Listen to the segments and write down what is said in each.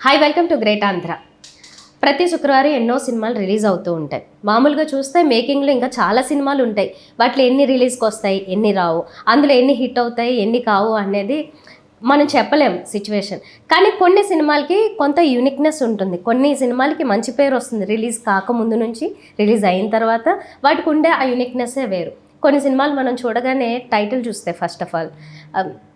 Hi, welcome to great Andhra. ప్రతి శుక్రవారం ఎన్నో సినిమాలు రిలీజ్ అవుతూ ఉంటాయి. మామూలుగా చూస్తే మేకింగ్లో ఇంకా చాలా సినిమాలు ఉంటాయి. వాటిలో ఎన్ని రిలీజ్కి వస్తాయి, ఎన్ని రావు, అందులో ఎన్ని హిట్ అవుతాయి, ఎన్ని కావు అనేది మనం చెప్పలేం సిచ్యువేషన్. కానీ కొన్ని సినిమాలకి కొంత యూనిక్నెస్ ఉంటుంది. కొన్ని సినిమాలకి మంచి పేరు వస్తుంది రిలీజ్ కాకముందు నుంచి, రిలీజ్ అయిన తర్వాత వాటికి ఉండే ఆ యూనిక్నెస్సే వేరు. కొన్ని సినిమాలు మనం చూడగానే టైటిల్ చూస్తే ఫస్ట్ ఆఫ్ ఆల్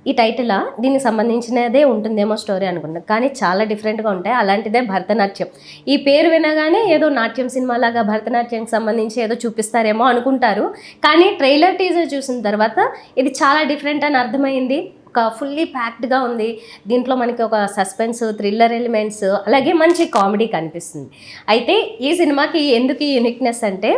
ఈ టైటిలా దీనికి సంబంధించినదే ఉంటుందేమో స్టోరీ అనుకుంటాం, కానీ చాలా డిఫరెంట్గా ఉంటాయి. అలాంటిదే భరతనాట్యం. ఈ పేరు వినగానే ఏదో నాట్యం సినిమాలాగా భరతనాట్యంకి సంబంధించి ఏదో చూపిస్తారేమో అనుకుంటారు, కానీ ట్రైలర్ టీజర్ చూసిన తర్వాత ఇది చాలా డిఫరెంట్ అని అర్థమైంది. ఒక ఫుల్లీ ప్యాక్డ్గా ఉంది. దీంట్లో మనకి ఒక సస్పెన్స్, థ్రిల్లర్ ఎలిమెంట్స్, అలాగే మంచి కామెడీ కనిపిస్తుంది. అయితే ఈ సినిమాకి ఎందుకు ఈ యూనిక్నెస్ అంటే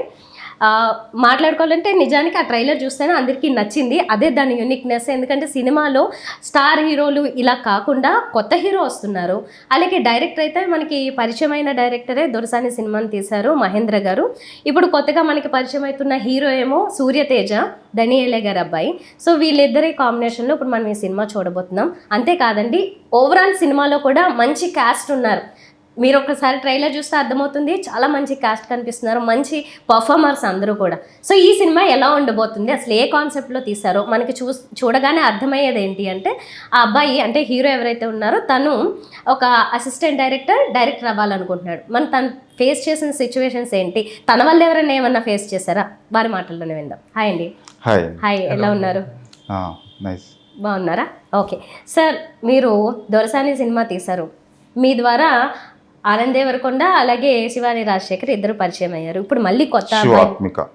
మాట్లాడుకోవాలంటే నిజానికి ఆ ట్రైలర్ చూస్తేనే అందరికీ నచ్చింది. అదే దాని యూనిక్నెస్. ఎందుకంటే సినిమాలో స్టార్ హీరోలు ఇలా కాకుండా కొత్త హీరో వస్తున్నారు. అలాగే డైరెక్టర్ అయితే మనకి పరిచయమైన డైరెక్టరే దొరసాని సినిమాని తీశారు, మహేంద్ర గారు. ఇప్పుడు కొత్తగా మనకి పరిచయం అవుతున్న హీరో ఏమో సూర్యతేజ, దనియేలే గారి అబ్బాయి. సో వీళ్ళిద్దరి కాంబినేషన్లో ఇప్పుడు మనం ఈ సినిమా చూడబోతున్నాం. అంతేకాదండి, ఓవరాల్ సినిమాలో కూడా మంచి క్యాస్ట్ ఉన్నారు. మీరు ఒకసారి ట్రైలర్ చూస్తే అర్థమవుతుంది, చాలా మంచి కాస్ట్ కనిపిస్తున్నారు, మంచి పర్ఫార్మర్స్ అందరూ కూడా. సో ఈ సినిమా ఎలా ఉండబోతుంది, అసలు ఏ కాన్సెప్ట్లో తీశారో మనకి చూడగానే అర్థమయ్యేది ఏంటి అంటే, ఆ అబ్బాయి అంటే హీరో ఎవరైతే ఉన్నారో తను ఒక అసిస్టెంట్ డైరెక్టర్ అవ్వాలనుకుంటున్నాడు. తను ఫేస్ చేసిన సిచ్యువేషన్స్ ఏంటి, తన వల్ల ఎవరైనా ఏమన్నా ఫేస్ చేశారా, వారి మాటల్లోనే విందాం. హాయ్ అండి. హాయ్, ఎలా ఉన్నారు? బాగున్నారా? ఓకే సార్, మీరు దొరసాని సినిమా తీశారు. మీ ద్వారా ఆనంద్ దేవరకొండ అలాగే శివాని రాజశేఖర్ ఇద్దరు పరిచయం అయ్యారు. ఇప్పుడు మళ్ళీ కొత్త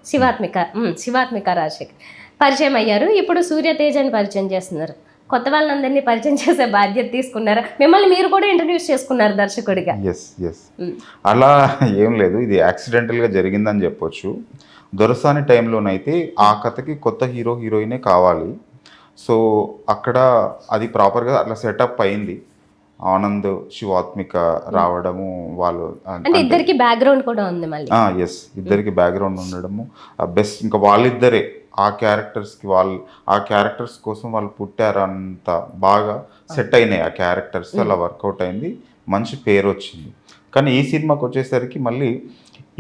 శివాత్మిక రాజశేఖర్ పరిచయం అయ్యారు. ఇప్పుడు సూర్యతేజని పరిచయం చేస్తున్నారు. కొత్త వాళ్ళందరినీ పరిచయం చేసే బాధ్యత తీసుకున్నారా? మిమ్మల్ని మీరు కూడా ఇంట్రడ్యూస్ చేసుకున్నారు దర్శకుడిగా. అలా ఏం లేదు, ఇది యాక్సిడెంటల్గా జరిగిందని చెప్పొచ్చు. దొరసాని టైంలోనైతే ఆ కథకి కొత్త హీరోయినే కావాలి. సో అక్కడ అది ప్రాపర్గా అట్లా సెటప్ అయింది. ఆనంద్, శివాత్మిక రావడము, వాళ్ళు అంటే ఇద్దరికి బ్యాక్గ్రౌండ్ కూడా ఉంది మళ్ళీ. ఎస్, ఇద్దరికి బ్యాక్గ్రౌండ్ ఉండడము బెస్ట్. ఇంకా వాళ్ళిద్దరే ఆ క్యారెక్టర్స్ కోసం వాళ్ళు పుట్టారు. అంత బాగా సెట్ అయినాయి ఆ క్యారెక్టర్స్, అలా వర్కౌట్ అయింది, మంచి పేరు వచ్చింది. కానీ ఈ సినిమాకి వచ్చేసరికి మళ్ళీ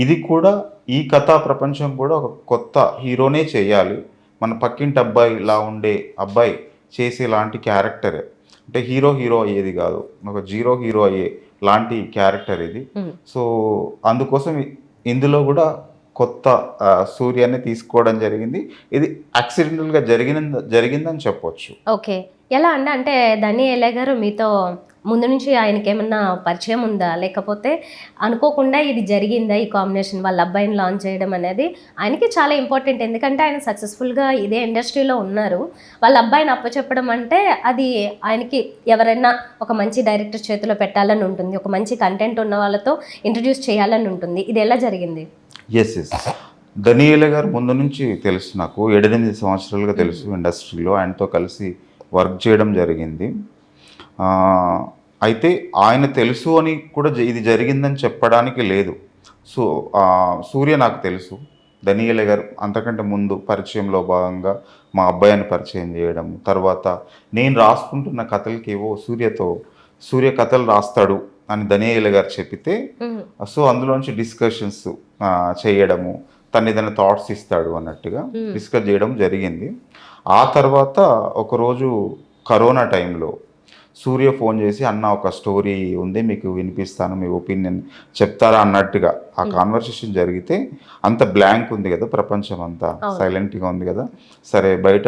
ఇది కూడా, ఈ కథా ప్రపంచం కూడా ఒక కొత్త హీరోనే చేయాలి. మన పక్కింటి అబ్బాయి లా ఉండే అబ్బాయి చేసేలాంటి క్యారెక్టరే. అంటే హీరో అయ్యేది కాదు, ఒక హీరో అయ్యే లాంటి క్యారెక్టర్ ఇది. సో అందుకోసం ఇందులో కూడా కొత్త సూర్యాన్ని తీసుకోవడం జరిగింది. ఇది యాక్సిడెంటల్గా జరిగిందని చెప్పొచ్చు. ఓకే, ఎలా అంటే దనియేలే గారు మీతో ముందు నుంచి ఆయనకి ఏమన్నా పరిచయం ఉందా, లేకపోతే అనుకోకుండా ఇది జరిగిందా? ఈ కాంబినేషన్ వాళ్ళ అబ్బాయిని లాంచ్ చేయడం అనేది ఆయనకి చాలా ఇంపార్టెంట్. ఎందుకంటే ఆయన సక్సెస్ఫుల్గా ఇదే ఇండస్ట్రీలో ఉన్నారు. వాళ్ళ అబ్బాయిని అప్పచెప్పడం అంటే అది ఆయనకి ఎవరైనా ఒక మంచి డైరెక్టర్ చేతిలో పెట్టాలని ఉంటుంది, ఒక మంచి కంటెంట్ ఉన్న వాళ్ళతో ఇంట్రడ్యూస్ చేయాలని ఉంటుంది. ఇది ఎలా జరిగింది? ఎస్, దనియేలే గారు ముందు నుంచి తెలుసు నాకు, 7-8 సంవత్సరాలుగా తెలుసు. ఇండస్ట్రీలో ఆయనతో కలిసి వర్క్ చేయడం జరిగింది. అయితే ఆయన తెలుసు అని కూడా ఇది జరిగిందని చెప్పడానికి లేదు. సో సూర్య నాకు తెలుసు, దనియేలే గారు అంతకంటే ముందు పరిచయంలో భాగంగా మా అబ్బాయిని పరిచయం చేయడం, తర్వాత నేను రాసుకుంటున్న కథలకి ఏవో సూర్య కథలు రాస్తాడు అని దనియేలే గారు చెప్పితే, సో అందులోంచి డిస్కషన్స్ చేయడము, తను ఏదైనా థాట్స్ ఇస్తాడు అన్నట్టుగా డిస్కస్ చేయడం జరిగింది. ఆ తర్వాత ఒకరోజు కరోనా టైంలో సూర్య ఫోన్ చేసి, అన్న ఒక స్టోరీ ఉంది మీకు వినిపిస్తాను, మీ ఒపీనియన్ చెప్తారా అన్నట్టుగా ఆ కాన్వర్సేషన్ జరిగితే, అంత బ్లాంక్ ఉంది కదా, ప్రపంచం అంతా సైలెంట్గా ఉంది కదా, సరే బయట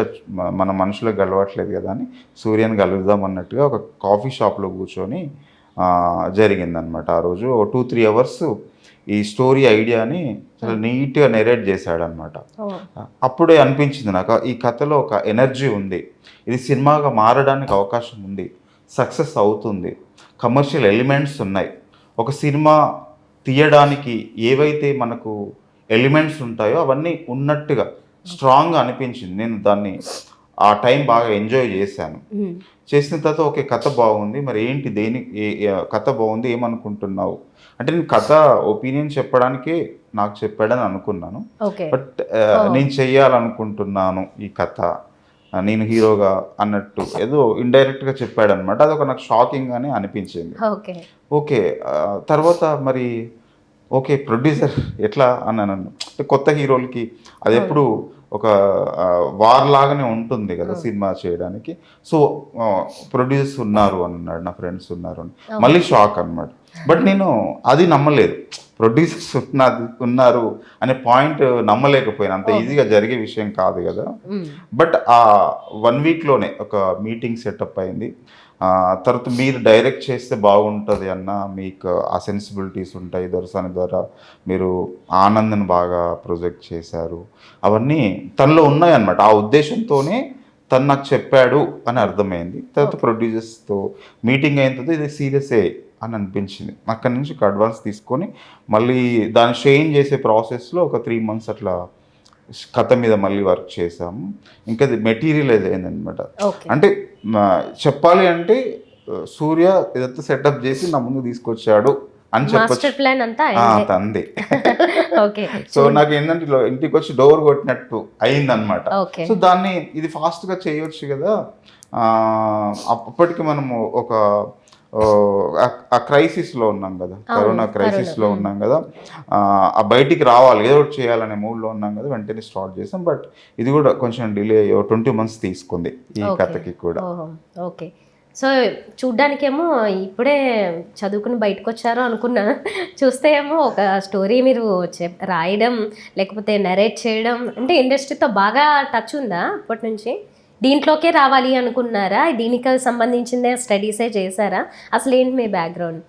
మన మనుషులకు గలవట్లేదు కదా అని సూర్యని కలుద్దాం అన్నట్టుగా ఒక కాఫీ షాప్లో కూర్చొని జరిగిందనమాట. ఆ రోజు 2-3 అవర్స్ ఈ స్టోరీ ఐడియాని చాలా నీట్గా నెరేట్ చేశాడనమాట. అప్పుడే అనిపించింది నాకు, ఈ కథలో ఒక ఎనర్జీ ఉంది, ఇది సినిమాగా మారడానికి అవకాశం ఉంది, సక్సెస్ అవుతుంది, కమర్షియల్ ఎలిమెంట్స్ ఉన్నాయి. ఒక సినిమా తీయడానికి ఏవైతే మనకు ఎలిమెంట్స్ ఉంటాయో అవన్నీ ఉన్నట్టుగా స్ట్రాంగ్గా అనిపించింది. నేను దాన్ని ఆ టైం బాగా ఎంజాయ్ చేశాను. చేసిన తర్వాత ఓకే, కథ బాగుంది, మరి ఏంటి, కథ బాగుంది, ఏమనుకుంటున్నావు అంటే, నేను కథ ఒపీనియన్ చెప్పడానికే నాకు చెప్పాడని అనుకున్నాను. బట్ నేను చెయ్యాలనుకుంటున్నాను ఈ కథ, నేను హీరోగా అన్నట్టు ఏదో ఇండైరెక్ట్గా చెప్పాడు అనమాట. అదొక నాకు షాకింగ్ అని అనిపించింది. ఓకే. ఓకే. తర్వాత మరి ఓకే. ప్రొడ్యూసర్ ఎట్లా అన్నాను. అంటే కొత్త హీరోలకి అదెప్పుడు ఒక వార్ లాగానే ఉంటుంది కదా సినిమా చేయడానికి. సో ప్రొడ్యూసర్స్ ఉన్నారు అన్నాడు, నా ఫ్రెండ్స్ ఉన్నారు అని. మళ్ళీ షాక్ అన్నమాట. బట్ నేను అది నమ్మలేదు. ప్రొడ్యూసర్స్ ఉన్నారు అనే పాయింట్ నమ్మలేకపోయాను. అంత ఈజీగా జరిగే విషయం కాదు కదా. బట్ ఆ 1 వీక్లోనే ఒక మీటింగ్ సెటప్ అయింది. తర్వాత మీరు డైరెక్ట్ చేస్తే బాగుంటుంది అన్న, మీకు ఆ సెన్సిబిలిటీస్ ఉంటాయి. దొరసాని ద్వారా మీరు ఆనంద్ని బాగా ప్రొజెక్ట్ చేశారు. అవన్నీ తనలో ఉన్నాయి అన్నమాట. ఆ ఉద్దేశంతోనే తను నాకు చెప్పాడు అని అర్థమైంది. తర్వాత ప్రొడ్యూసర్స్తో మీటింగ్ అయిన తర్వాత ఇది సీరియసే అని అనిపించింది. అక్కడి నుంచి ఒక అడ్వాన్స్ తీసుకొని మళ్ళీ దాన్ని షేన్ చేసే ప్రాసెస్లో ఒక 3 months అట్లా కథ మీద మళ్ళీ వర్క్ చేసాము. ఇంకా అది మెటీరియలైజ్ అయిందనమాట. అంటే చెప్పాలి అంటే సూర్య ఇదంతా సెటప్ చేసి నా ముందు తీసుకొచ్చాడు అని చెప్పొచ్చు. ప్లాన్ అంతా తంది. ఓకే. సో నాకు ఏంటంటే ఇంటికి వచ్చి డోర్ కొట్టినట్టు అయిందనమాట. సో దాన్ని ఇది ఫాస్ట్గా చేయొచ్చు కదా. అప్పటికి మనము ఒక ఆ క్రైసిస్లో ఉన్నాం కదా, కరోనా క్రైసిస్లో ఉన్నాం కదా, ఆ బయటికి రావాలి, ఏదో ఒకటి చేయాలనే మూడ్లో ఉన్నాం కదా, వెంటనే స్టార్ట్ చేసాం. బట్ ఇది కూడా కొంచెం డిలే 20 months తీసుకుంది ఈ కథకి కూడా. ఓకే. సో చూడ్డానికేమో ఇప్పుడే చదువుకుని బయటకు వచ్చారు అనుకున్నా, చూస్తే ఏమో ఒక స్టోరీ మీరు రాయడం లేకపోతే నరేట్ చేయడం అంటే ఇండస్ట్రీతో బాగా టచ్ ఉందా అప్పటి నుంచి? దీంట్లోకే రావాలి అనుకున్నారా? దీనికి సంబంధించిందే స్టడీసే చేశారా? అసలు ఏంటి మీ బ్యాక్గ్రౌండ్?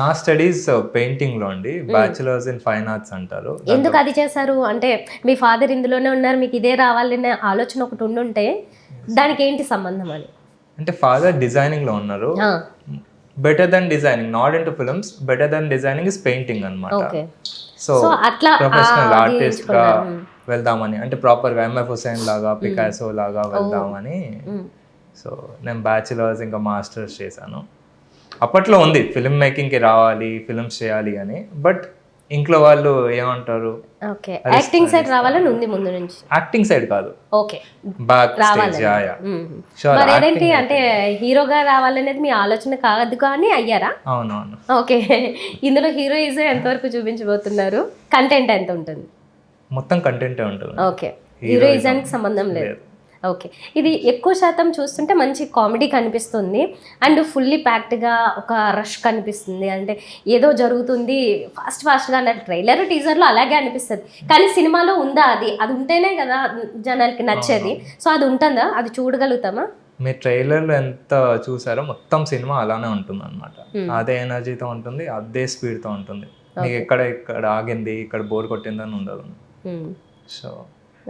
నా స్టడీస్ పెయింటింగ్లో అండి, బ్యాచులర్స్ ఇన్ ఫైన్ ఆర్ట్స్ అంటారు. ఎందుకు అది చేశారు? అంటే మీ ఫాదర్ ఇందులోనే ఉన్నారు, మీకు ఇదే రావాలనే ఆలోచన ఒకటి ఉండుంటే దానికి ఏంటి సంబంధం అని? అంటే ఫాదర్ డిజైనింగ్లో ఉన్నారు. Better than designing, not into films, better than designing is painting అనమాట. సో అట్లా ప్రొఫెషనల్ ఆర్టిస్ట్గా వెళ్దామని, అంటే ప్రాపర్గా ఎంఎఫ్ హుసేన్ లాగా, పికాసో లాగా వెళ్దామని. సో నేను బ్యాచులర్స్ ఇంకా మాస్టర్స్ చేశాను. అప్పట్లో ఉంది ఫిల్మ్ మేకింగ్కి రావాలి, ఫిల్మ్స్ చేయాలి అని. బట్ ఇంట్లో వాళ్ళు ఏమంటారు, యాక్టింగ్ సైడ్ రావాలని ఉంది ముందు నుంచి. యాక్టింగ్ సైడ్ కాదు, ఓకే, బ్యాక్ స్టేజ్. మరేంటి అంటే హీరోగా రావాలనేది మీ ఆలోచన కాదు కానీ అయ్యారా? అవునవును. ఓకే. ఇందులో హీరోయిజం ఎంతవరకు చూపించబోతున్నారు? కంటెంట్ ఎంత ఉంటుంది? మొత్తం కంటెంటే ఉంటుంది. ఓకే, హీరోయిజానికి సంబంధం లేదు. ఓకే. ఇది ఎక్కువ శాతం చూస్తుంటే మంచి కామెడీ కనిపిస్తుంది అండ్ ఫుల్లీ ప్యాక్డ్గా ఒక రష్ కనిపిస్తుంది. అంటే ఏదో జరుగుతుంది ఫాస్ట్గా అన్నట్టు ట్రైలర్ టీజర్లో అలాగే అనిపిస్తుంది. కానీ సినిమాలో ఉందా? అది ఉంటేనే కదా జనాలకి నచ్చేది. సో అది ఉంటుందా? అది చూడగలుగుతామా? మీరు ట్రైలర్లో ఎంత చూసారో మొత్తం సినిమా అలానే ఉంటుంది అనమాట. అదే ఎనర్జీతో ఉంటుంది, అదే స్పీడ్తో ఉంటుంది. మీకు ఇక్కడ ఆగింది, ఇక్కడ బోర్ కొట్టిందని ఉండదు. So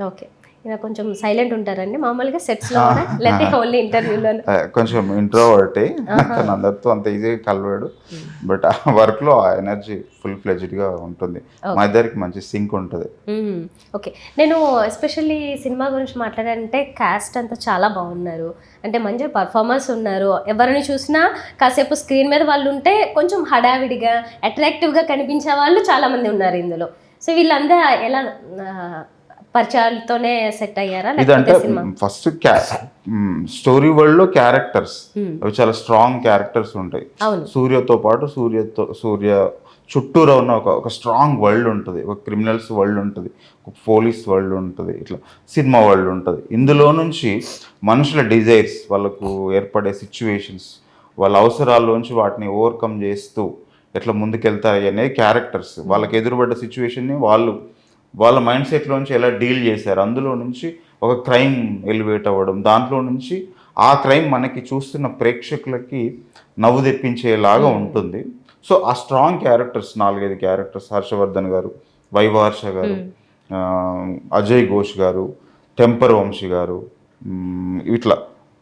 okay. ఇలా కొంచెం సైలెంట్ ఉంటారండి మామూలుగా సెట్స్లో కూడా, లేకపోతే ఓన్లీ ఇంటర్వ్యూలో? కొంచెం ఇంట్రోవర్టే, అందరితో అంత ఈజీగా కలవాడు. బట్ ఆ వర్క్లో ఆ ఎనర్జీ ఫుల్ ఫ్లెజ్డ్గా ఉంటుంది. మా ఇద్దరికి మంచి సింక్ ఉంటుంది. ఓకే. నేను ఎస్పెషల్లీ సినిమా గురించి మాట్లాడాలంటే కాస్ట్ అంతా చాలా బాగున్నారు. అంటే మంచి పర్ఫార్మర్స్ ఉన్నారు. ఎవరిని చూసినా కాసేపు స్క్రీన్ మీద వాళ్ళు ఉంటే కొంచెం హడావిడిగా అట్రాక్టివ్గా కనిపించే వాళ్ళు చాలామంది ఉన్నారు ఇందులో. సో వీళ్ళందరూ ఎలా పరిచయాలతోనే సెట్ అయ్యారా? ఇదంటే ఫస్ట్ స్టోరీ వరల్డ్ లో క్యారెక్టర్స్ అవి చాలా స్ట్రాంగ్ క్యారెక్టర్స్ ఉంటాయి. సూర్యతో పాటు సూర్య చుట్టూరా ఉన్న ఒక స్ట్రాంగ్ వరల్డ్ ఉంటుంది. ఒక క్రిమినల్స్ వరల్డ్ ఉంటుంది, ఒక పోలీస్ వరల్డ్ ఉంటుంది, ఇట్లా సినిమా వరల్డ్ ఉంటుంది. ఇందులో నుంచి మనుషుల డిజైర్స్, వాళ్ళకు ఏర్పడే సిచ్యువేషన్స్, వాళ్ళ అవసరాల్లోంచి వాటిని ఓవర్కమ్ చేస్తూ ఎట్లా ముందుకెళ్తాయి అనే క్యారెక్టర్స్, వాళ్ళకి ఎదురుపడ్డ సిచ్యువేషన్ని వాళ్ళ మైండ్ సెట్లోంచి ఎలా డీల్ చేశారు, అందులో నుంచి ఒక క్రైమ్ ఎలివేట్ అవ్వడం, దాంట్లో నుంచి ఆ క్రైమ్ మనకి చూస్తున్న ప్రేక్షకులకి నవ్వు తెప్పించేలాగా ఉంటుంది. సో ఆ స్ట్రాంగ్ క్యారెక్టర్స్ 4-5 క్యారెక్టర్స్, హర్షవర్ధన్ గారు, వైవహర్ష గారు, అజయ్ ఘోష్ గారు, టెంపర్ వంశీ గారు, ఇట్లా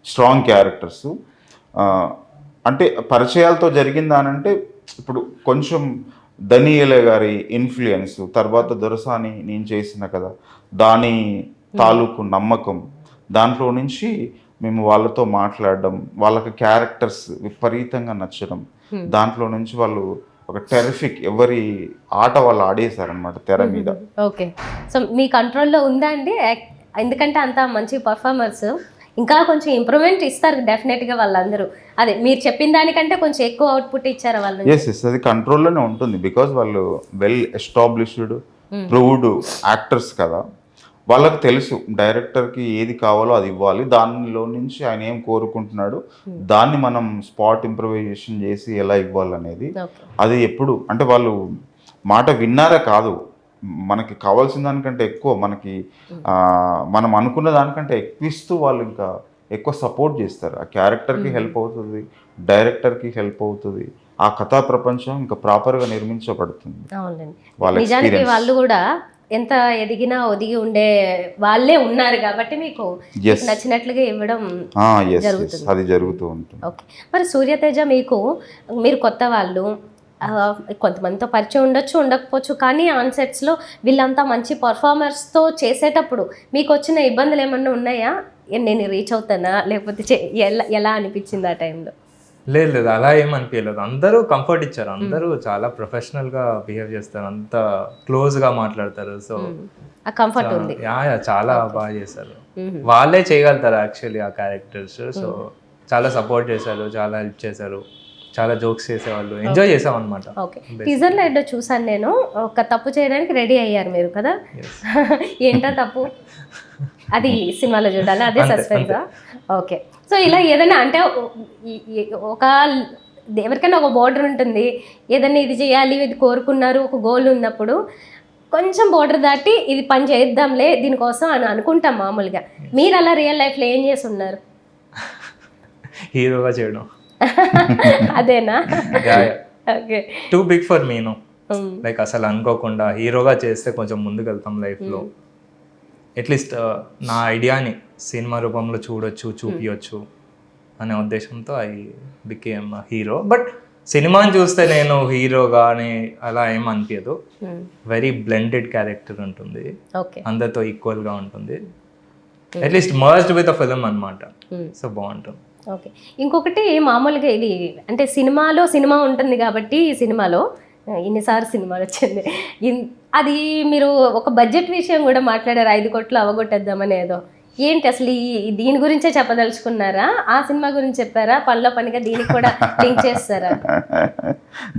స్ట్రాంగ్ క్యారెక్టర్స్. అంటే పరిచయాలతో జరిగిందానంటే ఇప్పుడు కొంచెం దనియేలే గారి ఇన్ఫ్లుయెన్స్, తర్వాత దొరసాని నేను చేసిన కదా దాని తాలూకు నమ్మకం, దాంట్లో నుంచి మేము వాళ్ళతో మాట్లాడడం, వాళ్ళకి క్యారెక్టర్స్ విపరీతంగా నచ్చడం, దాంట్లో నుంచి వాళ్ళు ఒక టెరిఫిక్ ఎవరి ఆట వాళ్ళు ఆడేశారనమాట తెర మీద. ఓకే. సో మీ కంట్రోల్లో ఉందా అండి ఎందుకంటే అంత మంచి పర్ఫార్మర్స్ ఇంకా కొంచెం ఇంప్రూవ్మెంట్ ఇస్తారు డెఫినెట్గా వాళ్ళందరూ. అదే మీరు చెప్పిన దానికంటే కొంచెం ఎక్కువ అవుట్పుట్ ఇచ్చారు వాళ్ళు. ఎస్ అది కంట్రోల్లోనే ఉంటుంది, బికాజ్ వాళ్ళు వెల్ ఎస్టాబ్లిష్డ్ ప్రూవ్డ్ యాక్టర్స్ కదా. వాళ్ళకి తెలుసు డైరెక్టర్కి ఏది కావాలో అది ఇవ్వాలి, దానిలో నుంచి ఆయన ఏం కోరుకుంటున్నాడు దాన్ని మనం స్పాట్ ఇంప్రూవైజేషన్ చేసి ఎలా ఇవ్వాలనేది. అది ఎప్పుడు అంటే వాళ్ళు మాట విన్నారే కాదు, మనకి కావాల్సిన దానికంటే ఎక్కువ మనకి మనం అనుకున్న దానికంటే ఎక్కువ ఇస్తూ వాళ్ళు ఇంకా ఎక్కువ సపోర్ట్ చేస్తారు. ఆ క్యారెక్టర్కి హెల్ప్ అవుతుంది, డైరెక్టర్కి హెల్ప్ అవుతుంది, ఆ కథా ప్రపంచం ఇంకా ప్రాపర్గా నిర్మించబడుతుంది. వాళ్ళ నిజానికి వాళ్ళు కూడా ఎంత ఎదిగినా ఒదిగి ఉండే వాళ్ళే ఉన్నారు కాబట్టి మీకు నచ్చినట్లుగా ఇవ్వడం జరుగుతుంది. అది జరుగుతూ ఉంటుంది. ఓకే, మరి సూర్యతేజ మీరు కొత్త వాళ్ళు, కొంతమందితో పరిచయం ఉండొచ్చు ఉండకపోవచ్చు, కానీ ఆన్ సెట్స్లో వీళ్ళంతా మంచి పర్ఫార్మర్స్తో చేసేటప్పుడు మీకు వచ్చిన ఇబ్బందులు ఏమన్నా ఉన్నాయా? నేను రీచ్ అవుతానా లేకపోతే ఎలా అనిపించింది ఆ టైంలో? లేదు అలా ఏమనిపించలేదు. అందరూ కంఫర్ట్ ఇచ్చారు, అందరూ చాలా ప్రొఫెషనల్గా బిహేవ్ చేస్తారు, అంత క్లోజ్గా మాట్లాడతారు. సో ఆ కంఫర్ట్ ఉంది. చాలా బాగా చేశారు, వాళ్ళే చేయగలుగుతారు యాక్చువల్లీ ఆ క్యారెక్టర్స్. సో చాలా సపోర్ట్ చేశారు, చాలా హెల్ప్ చేశారు, చాలా జోక్స్ చేసేవాళ్ళు, ఎంజాయ్ చేసాం అనమాట. ఓకే, టీజర్లో ఏదో చూసాను నేను, ఒక తప్పు చేయడానికి రెడీ అయ్యారు మీరు కదా? ఏంటో తప్పు? అది సినిమాలో చూడాలి, అదే సస్పెన్సా? ఓకే, సో ఇలా ఏదైనా అంటే ఒక ఎవరికైనా ఒక బోర్డర్ ఉంటుంది, ఏదైనా ఇది చేయాలి ఇది కోరుకున్నారు, ఒక గోల్ ఉన్నప్పుడు కొంచెం బోర్డర్ దాటి ఇది పని చేద్దాంలే దీనికోసం అని అనుకుంటాం మామూలుగా. మీరు అలా రియల్ లైఫ్లో ఏం చేసి ఉన్నారు? హీరోగా చేయడం. అదేనా? Okay, too big for me no, like అసలు అనుకోకుండా హీరోగా చేస్తే కొంచెం ముందుకు వెళ్తాం లైఫ్లో. అట్లీస్ట్ నా ఐడియాని సినిమా రూపంలో చూపించవచ్చు అనే ఉద్దేశంతో ఐ బికేమ్ హీరో. బట్ సినిమాని చూస్తే నేను హీరోగానే అలా ఏం అనిపించదు. వెరీ బ్లెండెడ్ క్యారెక్టర్ ఉంటుంది, అందరితో ఈక్వల్గా ఉంటుంది, at least merged with a film అనమాట. సో బాగుంటుంది. ఓకే, ఇంకొకటి మామూలుగా ఇది అంటే సినిమా ఉంటుంది కాబట్టి ఈ సినిమాలో ఇన్నిసార్లు సినిమాలు వచ్చింది, అది మీరు ఒక బడ్జెట్ విషయం కూడా మాట్లాడారు, 5 కోట్లు అవగొట్టేద్దామని. ఏదో ఏంటి అసలు దీని గురించే చెప్పదలుచుకున్నారా? ఆ సినిమా గురించి చెప్పారా? పనిలో పనిగా దీనికి కూడా లింక్ చేస్తారా?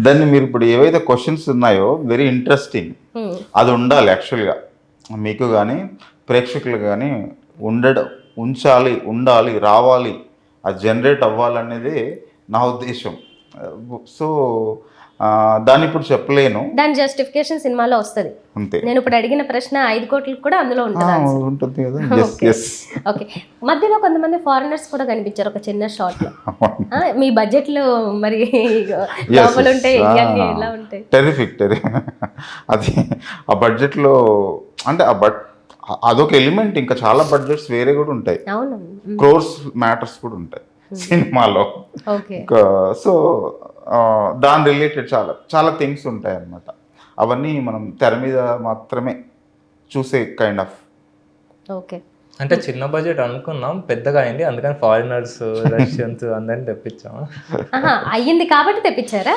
దాన్ని మీరు ఇప్పుడు ఏవైతే క్వశ్చన్స్ ఉన్నాయో వెరీ ఇంట్రెస్టింగ్, అది ఉండాలి యాక్చువల్గా మీకు కానీ ప్రేక్షకులు కానీ ఉండాలి, రావాలి, అది జనరేట్ అవ్వాలనేది నా ఉద్దేశం. సో దాన్ని ఇప్పుడు చెప్పలేను, దాని జస్టిఫికేషన్ సినిమాలో వస్తుంది అంతే. నేను ఇప్పుడు అడిగిన ప్రశ్న 5 కోట్లకు కూడా అందులో ఉంటుంది కదా. ఓకే, మధ్యలో కొంతమంది ఫారినర్స్ కూడా కనిపించారు ఒక చిన్న షాట్ లో. మీ బడ్జెట్ లో మరి లోపల ఉంటాయి ఎలా ఉంటాయి? టెరిఫిక్. అది ఆ బడ్జెట్ లో అంటే అదొక ఎలిమెంట్, ఇంకా చాలా బడ్జెట్స్ వేరే కూడా ఉంటాయి, క్రోర్స్ మ్యాటర్స్ కూడా ఉంటాయి సినిమాలో. సో దాని రిలేటెడ్ చాలా థింగ్స్ ఉంటాయి అన్నమాట. అవన్నీ మనం తెర మీద మాత్రమే చూసే కైండ్ ఆఫ్. ఓకే, అంటే చిన్న బడ్జెట్ అనుకున్నాం, పెద్దగా అయింది, అందుకని ఫారినర్స్, రష్యన్స్ అందరిని తెప్పించాం. అయ్యింది కాబట్టి తెప్పించారా?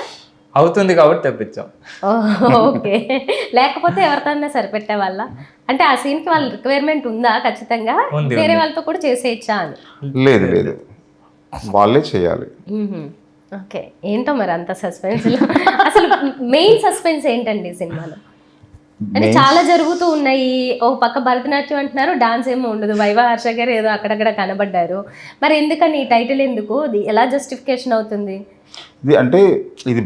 అవుతుంది కాబట్టి తెప్పించాం. ఓకే, లేకపోతే ఎవరితోనే సరిపెట్టే వాళ్ళ అంటే ఆ సీన్కి వాళ్ళ రిక్వైర్మెంట్ ఉందా ఖచ్చితంగా? వేరే వాళ్ళతో కూడా చేసేయచ్చా అని? లేదు, వాళ్ళే చేయాలి. ఓకే, ఏంటో మరి అంత సస్పెన్స్. అసలు మెయిన్ సస్పెన్స్ ఏంటండి సినిమాలో? అంటే చాలా జరుగుతూ ఉన్నాయి, ఓ పక్క భరతనాట్యం అంటున్నారు, డాన్స్ ఏమో ఉండదు, వైవా హర్ష గారు ఏదో అక్కడక్కడ కనబడ్డారు, మరి ఎందుకని ఈ టైటిల్ ఎందుకు, ఎలా జస్టిఫికేషన్ అవుతుంది? అంటే ఇది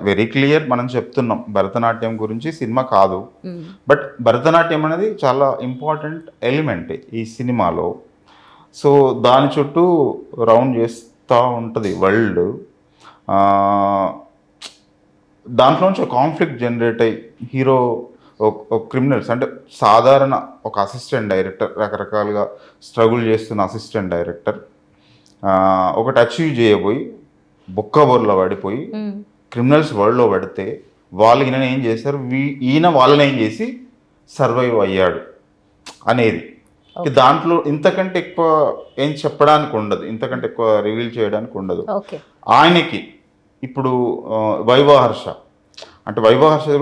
వెరీ క్లియర్ మనం చెప్తున్నాం, భరతనాట్యం గురించి సినిమా కాదు. బట్ భరతనాట్యం అనేది చాలా ఇంపార్టెంట్ ఎలిమెంట్ ఈ సినిమాలో. సో దాని చుట్టూ రౌండ్ చేస్తూ ఉంటుంది వరల్డ్. దాంట్లోంచి ఒక కాన్ఫ్లిక్ట్ జనరేట్ అయ్యి హీరో క్రిమినల్స్ అంటే సాధారణ ఒక అసిస్టెంట్ డైరెక్టర్, రకరకాలుగా స్ట్రగుల్ చేస్తున్న అసిస్టెంట్ డైరెక్టర్ ఒకటి అచీవ్ చేయబోయి బొక్కబొర్లో పడిపోయి క్రిమినల్స్ వరల్డ్లో పడితే ఈయన ఏం చేశారు, ఈయన వాళ్ళని ఏం చేసి సర్వైవ్ అయ్యాడు అనేది. దాంట్లో ఇంతకంటే ఎక్కువ ఏం చెప్పడానికి ఉండదు, ఇంతకంటే ఎక్కువ రివీల్ చేయడానికి ఉండదు. ఆయనకి ఇప్పుడు వైవాహర్ష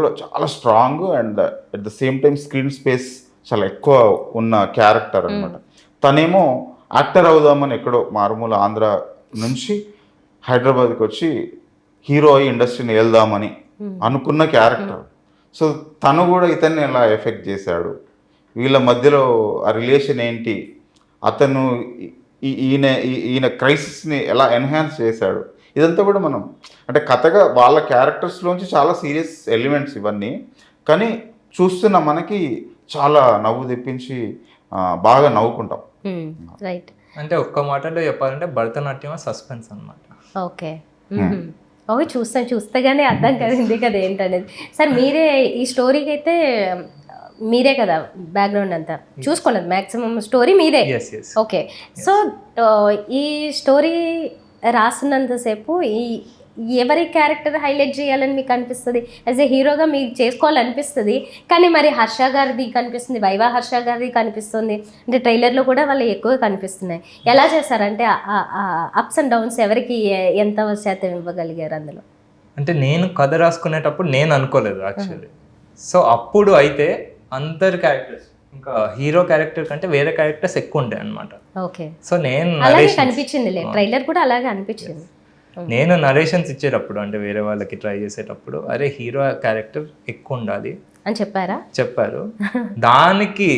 కూడా చాలా strong and at the same time screen space చాలా ఎక్కువ ఉన్న క్యారెక్టర్ అనమాట. తనేమో యాక్టర్ అవుదామని ఎక్కడో మారుమూల ఆంధ్ర నుంచి హైదరాబాద్కి వచ్చి హీరో అయ్యి ఇండస్ట్రీని వెళ్దామని అనుకున్న క్యారెక్టర్. సో తను కూడా ఇతన్ని ఎలా ఎఫెక్ట్ చేశాడు, వీళ్ళ మధ్యలో ఆ రిలేషన్ ఏంటి, అతను ఈయన క్రైసిస్ని ఎలా ఎన్హాన్స్ చేశాడు, ఇదంతా కూడా మనం అంటే కథగా వాళ్ళ క్యారెక్టర్స్లోంచి చాలా సీరియస్ ఎలిమెంట్స్ ఇవన్నీ, కానీ చూస్తున్న మనకి చాలా నవ్వు తెప్పించి బాగా నవ్వుకుంటాం. రైట్. అంటే ఒక్క మాటలో చెప్పాలంటే భరతనాట్యం సస్పెన్స్ అనమాట. ఓకే. ఓకే, చూస్తేగానే అర్థం కదింది కదా ఏంటనేది. సార్ మీరే ఈ స్టోరీకి అయితే మీరే కదా బ్యాక్గ్రౌండ్ అంతా చూసుకున్నది, మ్యాక్సిమం స్టోరీ మీదే. ఓకే. సో ఈ స్టోరీ రాస్తున్నంతసేపు ఎవరి క్యారెక్టర్ హైలైట్ చేయాలని మీకు అనిపిస్తుంది? యాజ్ ఏ హీరోగా మీకు చేసుకోవాలనిపిస్తుంది, కానీ మరి హర్ష గారిది కనిపిస్తుంది, వైవా హర్ష గారిది కనిపిస్తుంది, అంటే ట్రైలర్లో కూడా వాళ్ళు ఎక్కువ కనిపిస్తున్నాయి. ఎలా చేశారంటే అప్స్ అండ్ డౌన్స్ ఎవరికి ఎంత శాతం ఇవ్వగలిగారు అందులో? అంటే నేను కథ రాసుకునేటప్పుడు నేను అనుకోలేదు యాక్చువల్లీ. సో అప్పుడు అయితే అందరు క్యారెక్టర్స్ ఇంకా హీరో క్యారెక్టర్ కంటే వేరే క్యారెక్టర్స్ ఎక్కువ ఉంటాయి అనమాట. ఓకే. సో నేను అలాగే కనిపించింది, ట్రైలర్ కూడా అలాగే అనిపించింది. నేను నరేషన్స్ ఇచ్చేటప్పుడు అంటే వేరే వాళ్ళకి ట్రై చేసేటప్పుడు అరే హీరో క్యారెక్టర్ ఎక్కువ ఉండాలి అని చెప్పారు. దానికి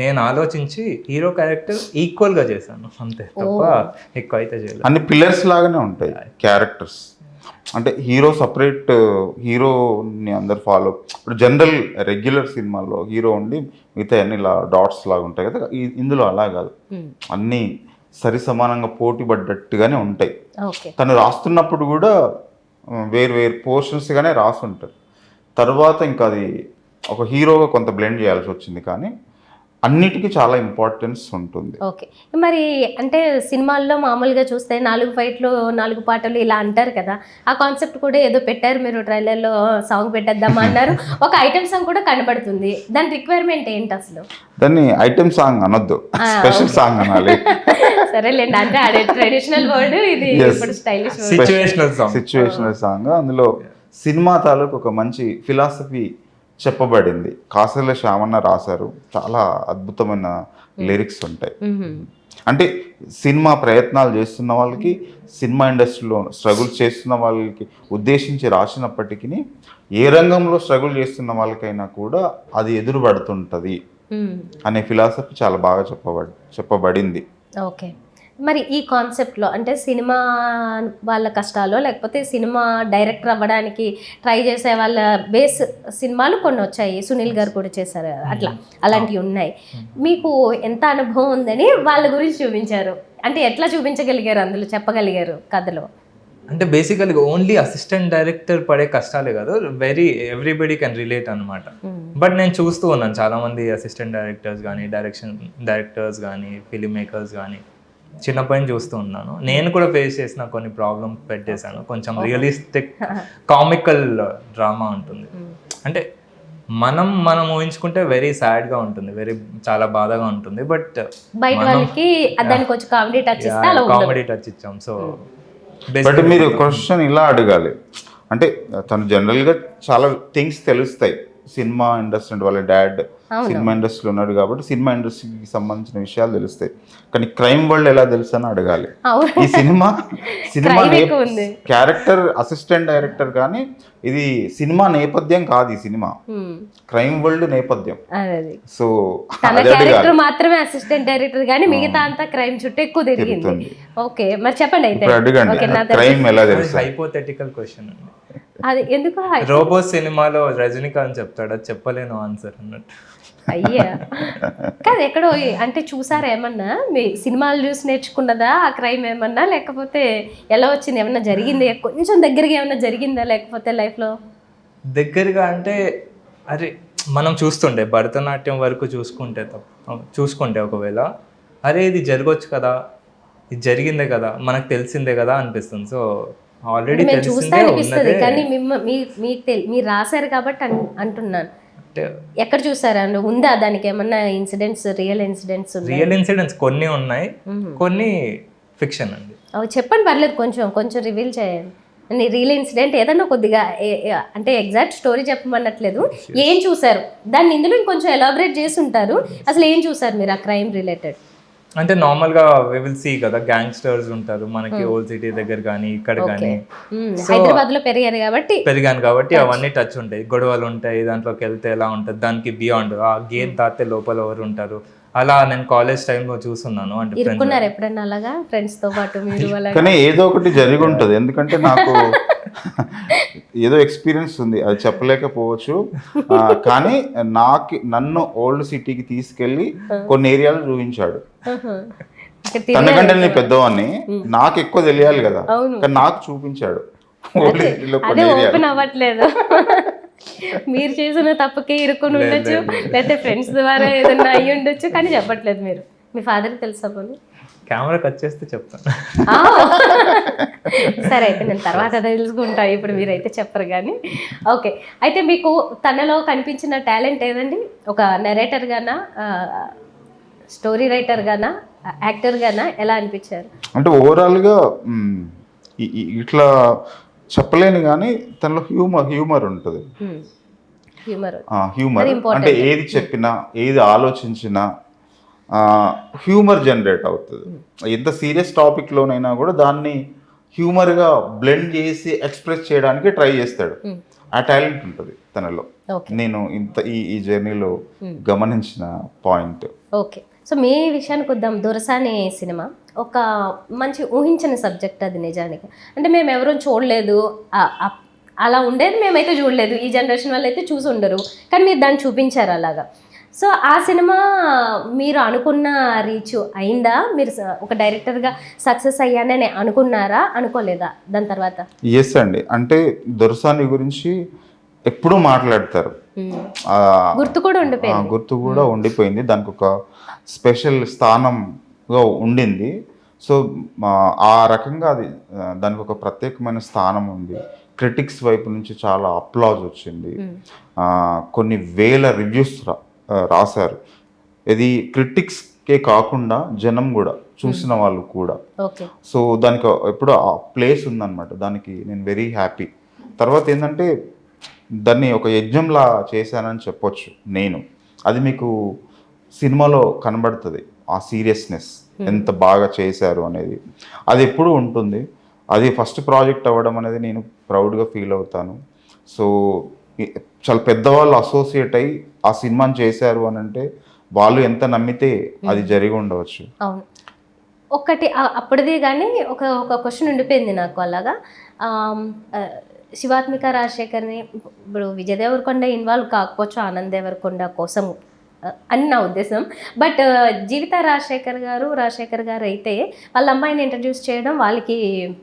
నేను ఆలోచించి హీరో క్యారెక్టర్ ఈక్వల్ గా చేశాను అంతే తప్ప ఎక్కువ అయితే చేయలేదు. అన్ని పిల్లర్స్ లాగానే ఉంటాయి క్యారెక్టర్స్. అంటే హీరో సపరేట్, హీరోని అందరు ఫాలో. ఇప్పుడు జనరల్ రెగ్యులర్ సినిమాల్లో హీరో ఉండి మిగతా అన్ని ఇలా డాట్స్ లాగా ఉంటాయి కదా, ఇందులో అలా కాదు, అన్నీ సరి సమానంగా పోటీ పడ్డట్టుగానే ఉంటాయి. తను రాస్తున్నప్పుడు కూడా వేరు వేరు పోర్షన్స్గానే రాస్తుంటారు. తర్వాత ఇంకా అది ఒక హీరోగా కొంత బ్లెండ్ చేయాల్సి వచ్చింది, కానీ అన్నిటికీ చాలా ఇంపార్టెన్స్ ఉంటుంది. ఓకే. మరి అంటే సినిమాల్లో మామూలుగా చూస్తే 4 ఫైట్లు 4 పాటలు ఇలా అంటారు కదా, ఆ కాన్సెప్ట్ కూడా ఏదో పెట్టారు మీరు ట్రైలర్లో, సాంగ్ పెట్టేద్దామా అన్నారు. ఒక ఐటమ్ సాంగ్ కూడా కనబడుతుంది, దాని రిక్వైర్మెంట్ ఏంటి అసలు? దాన్ని ఐటమ్ సాంగ్ అనొద్దు, స్పెషల్ సాంగ్ అనాలి. సరేలేండి, అంటే అదే ట్రెడిషనల్ వర్డ్, ఇది ఇప్పుడు స్టైలిష్ సిచ్యువేషనల్ సాంగ్. అందులో సినిమా తాలూకు ఒక మంచి ఫిలాసఫీ చెప్పబడింది. కాసర్ల శ్యామన్న రాశారు, చాలా అద్భుతమైన లిరిక్స్ ఉంటాయి. అంటే సినిమా ప్రయత్నాలు చేస్తున్న వాళ్ళకి, సినిమా ఇండస్ట్రీలో స్ట్రగుల్ చేస్తున్న వాళ్ళకి ఉద్దేశించి రాసినప్పటికీ ఏ రంగంలో స్ట్రగుల్ చేస్తున్న వాళ్ళకైనా కూడా అది ఎదురుపడుతుంటుంది అనే ఫిలాసఫీ చాలా బాగా చెప్పబడింది. ఓకే. మరి ఈ కాన్సెప్ట్లో అంటే సినిమా వాళ్ళ కష్టాలు, లేకపోతే సినిమా డైరెక్టర్ అవ్వడానికి ట్రై చేసే వాళ్ళ బేస్ సినిమాలు కొన్ని వచ్చాయి, సునీల్ గారు కూడా చేశారు, అలాంటివి ఉన్నాయి. మీకు ఎంత అనుభవం ఉందని వాళ్ళ గురించి చూపించారు, అంటే ఎట్లా చూపించగలిగారు, అందులో చెప్పగలిగారు కథలో? అంటే బేసికల్గా ఓన్లీ అసిస్టెంట్ డైరెక్టర్ పడే కష్టాలే కాదు, ఎవ్రీబడి కెన్ రిలేట్ అనమాట. బట్ నేను చూస్తూ ఉన్నాను చాలా మంది అసిస్టెంట్ డైరెక్టర్స్ కానీ, డైరెక్టర్స్ కానీ, ఫిలిం మేకర్స్ కానీ చిన్నప్పటి నుంచి చూస్తూ ఉన్నాను. నేను కూడా ఫేస్ చేసిన కొన్ని ప్రాబ్లమ్ పెట్టేశాను. కొంచెం రియలిస్టిక్ కామికల్ డ్రామా ఉంటుంది, అంటే మనం ఊహించుకుంటే వెరీ సాడ్గా ఉంటుంది, చాలా బాధగా ఉంటుంది. బట్ కామెడీ టచ్ ఇచ్చాం. సో బట్ మీరు క్వశ్చన్ ఇలా అడగాలి, అంటే తను జనరల్గా చాలా థింగ్స్ తెలుస్తాయి. సినిమా ఇండస్ట్రీ అంటే వాళ్ళ డాడ్ సినిమా ఇండస్ట్రీలో ఉన్నాడు కాబట్టి సినిమా ఇండస్ట్రీకి సంబంధించిన విషయాలు తెలుస్తాయి, కానీ క్రైమ్ వరల్డ్ ఎలా తెలుసు అని అడగాలి. ఈ సినిమా క్యారెక్టర్ అసిస్టెంట్ డైరెక్టర్, కానీ ఇది సినిమా నేపథ్యం కాదు, ఈ సినిమా క్రైమ్ వరల్డ్ నేపథ్యం. సో మాత్రమే అసిస్టెంట్ డైరెక్టర్, కానీ మిగతా అంతా క్రైమ్ చుట్టూ ఎక్కువ తిరిగింది. ఓకే, మరి చెప్పండి అయితే క్రైమ్ ఎలా తెలుసు? హైపోథెటికల్ క్వశ్చన్ అండి. అది ఎందుకు? రోబో సినిమాలో రజనీకాంత్ చెప్తాడు, అది చెప్పలేను ఆన్సర్ అన్నట్టు. అయ్యా కాదు, ఎక్కడో అంటే చూసారా ఏమన్నా, మీ సినిమాలు చూసి నేర్చుకున్నదా ఆ క్రైమ్ ఏమన్నా, లేకపోతే ఎలా వచ్చింది, ఏమన్నా జరిగింది, కొంచెం దగ్గరగా ఏమన్నా జరిగిందా, లేకపోతే లైఫ్లో దగ్గరగా అంటే అరే మనం చూస్తుండే భరతనాట్యం వరకు చూసుకుంటే ఒకవేళ అరే ఇది జరగవచ్చు కదా, ఇది జరిగిందే కదా, మనకు తెలిసిందే కదా అనిపిస్తుంది. సో ఆల్రెడీ చూస్తే అనిపిస్తుంది, కానీ మీరు రాశారు కాబట్టి అంటున్నాను. ఎక్కడ చూసారా, ఉందా దానికి ఏమన్నా ఇన్సిడెంట్స్, రియల్ ఇన్సిడెంట్స్ కొన్ని ఉన్నాయి, కొన్ని ఫిక్షన్ అండి. చెప్పండి, పర్లేదు, కొంచెం రివీల్ చేయండి. రియల్ ఇన్సిడెంట్ ఏదన్నా కొద్దిగా అంటే ఎగ్జాక్ట్ స్టోరీ చెప్పమన్నట్లేదు, ఏం చూసారు దాన్ని ఇందులో ఇంకొంచెం ఎలాబరేట్ చేసి ఉంటారు, అసలు ఏం చూసారు మీరు ఆ క్రైమ్ రిలేటెడ్? అంటే నార్మల్ గా వి విల్ సీ కదా గ్యాంగ్స్టర్స్ ఉంటారు మనకి ఓల్డ్ సిటీ దగ్గర కానీ ఇక్కడ కానీ. హైదరాబాద్ లో పెరిగారు కాబట్టి పెరిగాను కాబట్టి అవన్నీ టచ్ ఉంటాయి, గొడవలు ఉంటాయి, దాంట్లోకి వెళ్తే ఎలా ఉంటుంది, దానికి బియాండ్ ఆ గేట్ దాటితే లోపల ఎవరు ఉంటారు, అలా నేను కాలేజ్ టైంలో చూస్తున్నాను. అంటే ఇరుక్కున్నారు ఎప్పుడన్నా అలాగా ఫ్రెండ్స్ తో పాటు మీరు అలా? కానీ ఏదో ఒకటి జరిగి ఉంటుంది, ఎందుకంటే నాకు ఏదో ఎక్స్పీరియన్స్ ఉంది, అది చెప్పలేకపోవచ్చు. కానీ నన్ను ఓల్డ్ సిటీకి తీసుకెళ్ళి కొన్ని ఏరియాలు చూపించాడు. తనకంటే నేను పెద్దవాడిని, నాకు ఎక్కువ తెలియాలి కదా, కానీ నాకు చూపించాడు ఓల్డ్ సిటీలో కొన్ని ఏరియాలు. ఓపెన్ అవ్వట్లేదు. మీరు చేసిన తప్పుకే ఇరుక్కుని ఉండొచ్చు, లేకపోతే ఫ్రెండ్స్ ద్వారా ఏదైనా అయ్యి ఉండొచ్చు, కానీ చెప్పట్లేదు మీరు. మీ ఫాదర్కి తెలుసా పోనీ? కెమెరా కట్ చేస్తే చెప్తాను. సరే అయితే నేను తర్వాత తెలుసుకుంటా, ఇప్పుడు మీరైతే చెప్పరు కానీ. ఓకే, అయితే మీకు తనలో కనిపించిన టాలెంట్ ఏదండి? ఒక నెరేటర్ గానా, స్టోరీ రైటర్ గానా, యాక్టర్ గానా, ఎలా అనిపించారు? అంటే ఓవరాల్గా ఇట్లా చెప్పలేను కానీ తనలో హ్యూమర్ ఉంటుంది. హ్యూమర్ అంటే ఏది చెప్పినా ఏది ఆలోచించినా హ్యూమర్ జనరేట్ అవుతుంది. ఎంత సీరియస్ టాపిక్లోనైనా కూడా దాన్ని హ్యూమర్గా బ్లెండ్ చేసి ఎక్స్ప్రెస్ చేయడానికి ట్రై చేస్తాడు. ఆ టాలెంట్ ఉంటుంది తనలో, నేను ఈ జర్నీలో గమనించిన పాయింట్. ఓకే, సో మీ విషయానికి వద్దాం. దొరసాని సినిమా ఒక మంచి ఊహించని సబ్జెక్ట్ అది నిజానికి. అంటే మేము ఎవరూ చూడలేదు, అలా ఉండేది మేమైతే చూడలేదు, ఈ జనరేషన్ వాళ్ళు అయితే చూసి ఉండరు, కానీ మీరు దాన్ని చూపించారు అలాగా. సో ఆ సినిమా మీరు అనుకున్న రీచ్ అయిందా? మీరు ఒక డైరెక్టర్గా సక్సెస్ అయ్యానని అనుకున్నారా, అనుకోలేదా దాని తర్వాత? ఎస్ అండి, అంటే దొరసాని గురించి ఎప్పుడూ మాట్లాడతారు, గుర్తు కూడా ఉండిపోయింది, దానికి ఒక స్పెషల్ స్థానంగా ఉండింది. సో ఆ రకంగా అది దానికి ఒక ప్రత్యేకమైన స్థానం ఉంది. క్రిటిక్స్ వైపు నుంచి చాలా అప్లాజ్ వచ్చింది, కొన్ని వేల రివ్యూస్ రాశారు. ఇది క్రిటిక్స్కే కాకుండా జనం కూడా, చూసిన వాళ్ళు కూడా. సో దానికి ఎప్పుడు ఆ ప్లేస్ ఉందన్నమాట, దానికి నేను వెరీ హ్యాపీ. తర్వాత ఏంటంటే దాన్ని ఒక యజ్ఞంలా చేశానని చెప్పొచ్చు నేను. అది మీకు సినిమాలో కనబడుతుంది, ఆ సీరియస్నెస్ ఎంత బాగా చేశారు అనేది. అది ఎప్పుడూ ఉంటుంది. అది ఫస్ట్ ప్రాజెక్ట్ అవ్వడం అనేది నేను ప్రౌడ్గా ఫీల్ అవుతాను. సో చాలా పెద్దవాళ్ళు అసోసియేట్ అయ్యి ఆ సినిమాని చేశారు అని అంటే వాళ్ళు ఎంత నమ్మితే అది జరిగి ఉండవచ్చు. అవును, ఒకటి అప్పటిదే కానీ ఒక క్వశ్చన్ ఉండిపోయింది నాకు అలాగా. శివాత్మిక రాజశేఖర్ని ఇప్పుడు విజయ్ దేవరకొండ ఇన్వాల్వ్ కాకపోవచ్చు ఆనంద్ దేవరకొండ కోసం అని నా ఉద్దేశం. బట్ జీవిత రాజశేఖర్ గారు అయితే వాళ్ళ అమ్మాయిని ఇంట్రడ్యూస్ చేయడం వాళ్ళకి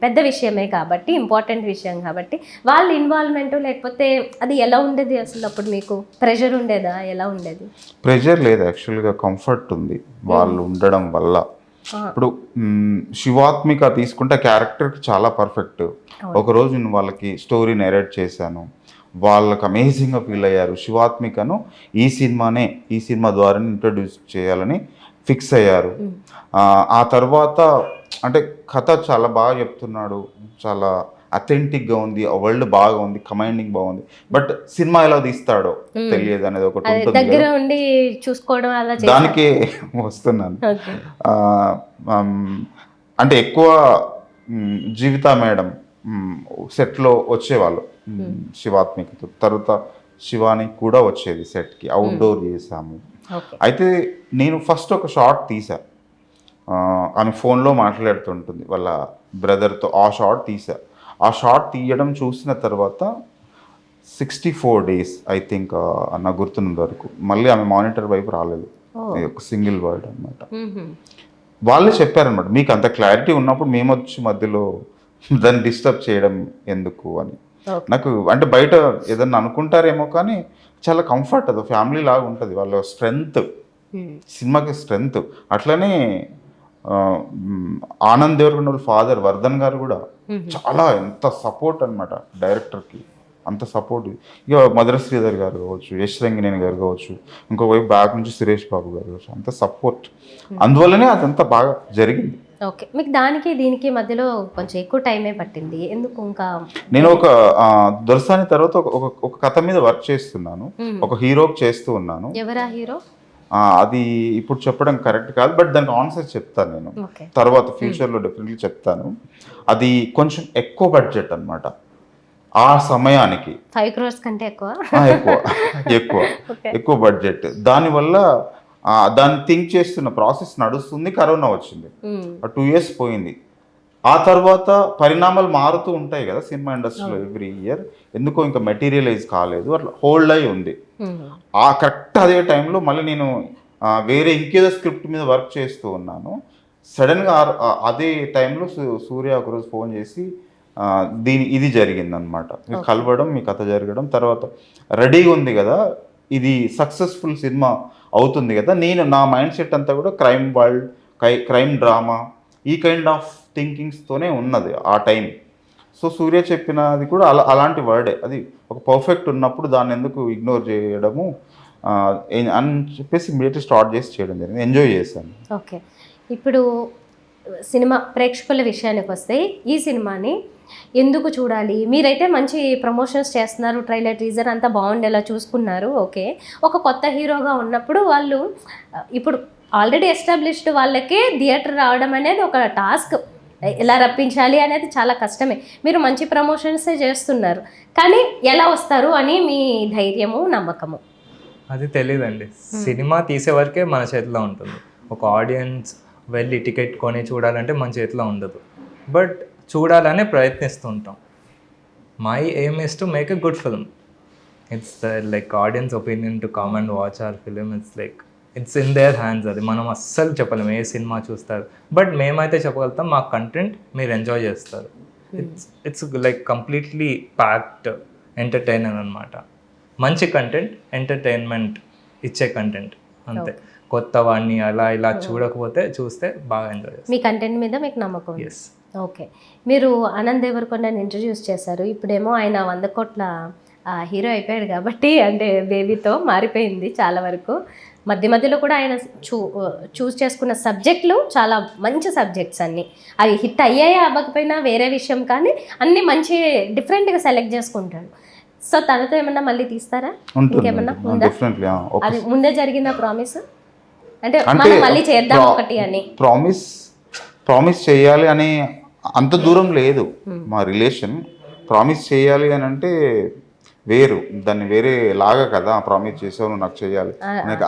పెద్ద విషయమే కాబట్టి, ఇంపార్టెంట్ విషయం కాబట్టి, వాళ్ళ ఇన్వాల్వ్మెంట్ లేకపోతే అది ఎలా ఉండేది అసలు? అప్పుడు మీకు ప్రెషర్ ఉండేదా, ఎలా ఉండేది? ప్రెషర్ లేదు, యాక్చువల్గా కంఫర్ట్ ఉంది వాళ్ళు ఉండడం వల్ల. ఇప్పుడు శివాత్మిక తీసుకుంటే క్యారెక్టర్ చాలా పర్ఫెక్ట్. ఒకరోజు నేను వాళ్ళకి స్టోరీ నెరేట్ చేశాను, వాళ్ళకి అమేజింగ్గా ఫీల్ అయ్యారు. శివాత్మికను ఈ సినిమా ద్వారా ఇంట్రడ్యూస్ చేయాలని ఫిక్స్ అయ్యారు. ఆ తర్వాత అంటే కథ చాలా బాగా చెప్తున్నాడు, చాలా అథెంటిక్గా ఉంది, ఆ వరల్డ్ బాగా ఉంది, కమాండింగ్ బాగుంది. బట్ సినిమా ఎలా తీస్తాడో తెలియదు అనేది ఒకటి ఉంటుంది, దగ్గర ఉండి చూసుకోవడం అలా దానికే వస్తున్నాను. అంటే ఎక్కువ జీవిత మేడం సెట్లో వచ్చేవాళ్ళు శివాత్మికతో, తర్వాత శివాని కూడా వచ్చేది సెట్కి, అవుట్డోర్ చేసాము. అయితే నేను ఫస్ట్ ఒక షార్ట్ తీసా, ఆమె ఫోన్లో మాట్లాడుతుంటుంది వాళ్ళ బ్రదర్తో, ఆ షార్ట్ తీసా. ఆ షార్ట్ తీయడం చూసిన తర్వాత 64 days ఐ థింక్ నాకు గుర్తున్నంత వరకు మళ్ళీ ఆమె మానిటర్ వైపు రాలేదు, ఒక సింగిల్ వర్డ్ అనమాట. వాళ్ళే చెప్పారనమాట, మీకు అంత క్లారిటీ ఉన్నప్పుడు మేము వచ్చి మధ్యలో దాన్ని డిస్టర్బ్ చేయడం ఎందుకు అని. నాకు అంటే బయట ఏదన్నా అనుకుంటారేమో కానీ చాలా కంఫర్ట్, అది ఫ్యామిలీ లాగా ఉంటుంది. వాళ్ళ స్ట్రెంగ్త్, సినిమాకి స్ట్రెంగ్త్. అట్లనే ఆనంద్ దేవరకొండ ఫాదర్ వర్ధన్ గారు కూడా చాలా ఎంత సపోర్ట్ అనమాట డైరెక్టర్కి, అంత సపోర్ట్. ఇక మధుర శ్రీధర్ గారు కావచ్చు, యశ్ రంగినేని గారు కావచ్చు, ఇంకోవైపు బ్యాక్ నుంచి సురేష్ బాబు గారు కావచ్చు, అంత సపోర్ట్. అందువల్లనే అదంతా బాగా జరిగింది. ఓకే, మీకు దానికి దీనికి మధ్యలో కొంచెం ఎక్కువ టైమే పట్టింది ఎందుకు? ఇంకా నేను ఒక దొరసాని తర్వాత ఒక కథ మీద వర్క్ చేస్తున్నాను, ఒక హీరోకి చేస్తూ ఉన్నాను. ఎవరా హీరో? అది ఇప్పుడు చెప్పడం కరెక్ట్ కాదు, బట్ దానికి ఆన్సర్ చెప్తాను నేను ఓకే. తర్వాత ఫ్యూచర్లో డెఫినెట్లీ చెప్తాను. అది కొంచెం ఎక్కువ బడ్జెట్ అన్నమాట ఆ సమయానికి. 5 crores కంటే ఎక్కువ? ఎక్కువ ఎక్కువ ఎక్కువ బడ్జెట్. దానివల్ల దాన్ని థింక్ చేస్తున్న ప్రాసెస్ నడుస్తుంది, కరోనా వచ్చింది, 2 years పోయింది. ఆ తర్వాత పరిణామాలు మారుతూ ఉంటాయి కదా సినిమా ఇండస్ట్రీలో ఎవ్రీ ఇయర్. ఎందుకో ఇంకా మెటీరియలైజ్ కాలేదు, అట్లా హోల్డ్ అయి ఉంది. ఆ కరెక్ట్ అదే టైంలో మళ్ళీ నేను వేరే ఇంకేదో స్క్రిప్ట్ మీద వర్క్ చేస్తూ ఉన్నాను. సడన్గా అదే టైంలో సూర్య ఒకరోజు ఫోన్ చేసి ఇది జరిగిందనమాట, మీరు కలవడం, మీ కథ జరగడం, తర్వాత రెడీగా ఉంది కదా, ఇది సక్సెస్ఫుల్ సినిమా అవుతుంది కదా. నేను నా మైండ్ సెట్ అంతా కూడా క్రైమ్ వరల్డ్, క్రైమ్ డ్రామా, ఈ కైండ్ ఆఫ్ థింకింగ్స్తోనే ఉన్నది ఆ టైం. సో సూర్య చెప్పినది కూడా అలాంటి వర్డే. అది ఒక పర్ఫెక్ట్ ఉన్నప్పుడు దాన్ని ఎందుకు ఇగ్నోర్ చేయడము అని చెప్పేసి ఇమీడియట్లీ స్టార్ట్ చేసి చేయడం జరిగింది. ఎంజాయ్ చేశాను. ఓకే, ఇప్పుడు సినిమా ప్రేక్షకుల విషయానికి వస్తే ఈ సినిమాని ఎందుకు చూడాలి? మీరైతే మంచి ప్రమోషన్స్ చేస్తున్నారు, ట్రైలర్ టీజర్ అంతా బాగుండేలా చూసుకున్నారు, ఓకే. ఒక కొత్త హీరోగా ఉన్నప్పుడు వాళ్ళు ఇప్పుడు ఆల్రెడీ ఎస్టాబ్లిష్డ్ వాళ్ళకే థియేటర్ రావడం అనేది ఒక టాస్క్. ఎలా రప్పించాలి అనేది చాలా కష్టమే. మీరు మంచి ప్రమోషన్సే చేస్తున్నారు, కానీ ఎలా వస్తారు అని మీ ధైర్యము, నమ్మకము? అది తెలియదండి. సినిమా తీసే వరకే మన చేతిలో ఉంటుంది. ఒక ఆడియన్స్ వెళ్ళి టికెట్ కొని చూడాలంటే మన చేతిలో ఉండదు, బట్ చూడాలనే ప్రయత్నిస్తుంటాం. My aim is to make a good film. It's like audience opinion to come and watch our film. It's in their hands. అది మనం అస్సలు చెప్పలేము ఏ సినిమా చూస్తారు, బట్ మేమైతే చెప్పగలుగుతాం మా కంటెంట్ మీరు ఎంజాయ్ చేస్తారు. It's like completely packed entertainer అనమాట. మంచి కంటెంట్, ఎంటర్టైన్మెంట్ ఇచ్చే కంటెంట్ అంతే. కొత్త వాడిని అలా ఇలా చూడకపోతే చూస్తే బాగా ఎంజాయ్ చేస్తారు. మీ కంటెంట్ మీద మీకు నమ్మకం? ఎస్. ఓకే, మీరు ఆనంద్ దేవరకొండని ఇంట్రడ్యూస్ చేశారు. ఇప్పుడేమో ఆయన 100 కోట్ల హీరో అయిపోయాడు కాబట్టి, అంటే బేబీతో మారిపోయింది చాలా వరకు. మధ్యలో కూడా ఆయన చూస్ చేసుకున్న సబ్జెక్టులు చాలా మంచి సబ్జెక్ట్స్ అన్నీ. అవి హిట్ అయ్యాయా అవ్వకపోయినా వేరే విషయం, కానీ అన్నీ మంచి డిఫరెంట్గా సెలెక్ట్ చేసుకుంటాడు. సో తనతో ఏమన్నా మళ్ళీ తీస్తారా? ఇంకేమన్నా ఉందా? అది ముందే జరిగిందా ప్రామిస్? అంటే మనం మళ్ళీ చేద్దాం ఒకటి అని ప్రామిస్ చేయాలి అని అంత దూరం లేదు మా రిలేషన్. ప్రామిస్ చేయాలి అని అంటే వేరు, దాన్ని వేరే లాగా కదా. ప్రామిస్ చేసావు నువ్వు నాకు చేయాలి,